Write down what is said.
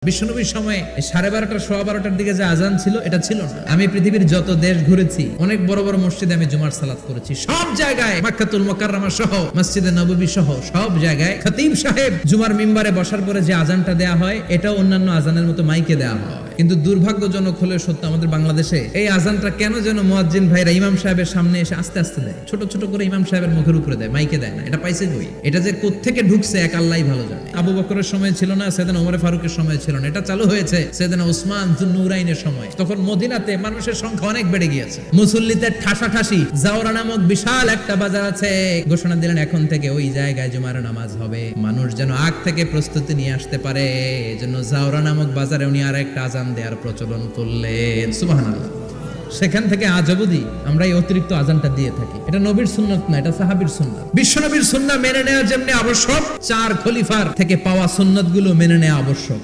বিশ্বনবীর সময় 12:30 12:15 দিকে যে আজান ছিল এটা ছিল না। আমি পৃথিবীর যত দেশ ঘুরেছি, অনেক বড় বড় মসজিদে আমি জুমার সালাত করেছি। সব জায়গায় মক্কাতুল মুকাররমা সহ মসজিদে নববী সহ সব জায়গায় খতিব সাহেব জুমার মিম্বারে বসার পরে যে আজানটা দেয়া হয় এটা অন্যান্য আজানের মতো মাইকে দেয়া হয়। কিন্তু দুর্ভাগ্যজনক হলে সত্য, আমাদের বাংলাদেশে এই আজানটা কেন যেন মুয়াজ্জিন ভাইরা ইমাম সাহেবের সামনে এসে আস্তে আস্তে দেয়, ছোট ছোট করে ইমাম সাহেবের মুখের উপরে দেয়, মাইকে দেয় না। এটা পাইছে কই? এটা যে কোত্থেকে ঢুকছে এক আল্লাহই ভালো জানে। আবু বকরের সময় ছিল না, সাইয়েদনা ওমর ফারুকের সময় ছিল না, এটা চালু হয়েছে সাইয়েদনা উসমান যুন্নুরাইনের সময়। তখন মদিনাতে মানুষের সংখ্যা অনেক বেড়ে গিয়েছে, মুসল্লিদের ঠাসাঠাসি। জাওরা নামক বিশাল একটা বাজার আছে, ঘোষণা দিলেন এখন থেকে ওই জায়গায় জুমার নামাজ হবে। মানুষ যেন আগ থেকে প্রস্তুতি নিয়ে আসতে পারে, এজন্য জাওরা নামক বাজারে উনি আর একটা আজান দেওয়ার প্রচলন করলেন। সুবহানাল্লাহ। সেখান থেকে আজ অবধি আমরা এই অতিরিক্ত আজানটা দিয়ে থাকি। এটা নবীর সুন্নাত না, এটা সাহাবীর সুন্নাত। বিশ্ব নবীর সুন্নাহ মেনে নেওয়া যেমনি আবশ্যক, 4 খলিফার থেকে পাওয়া সুন্নাতগুলো মেনে নেওয়া আবশ্যক।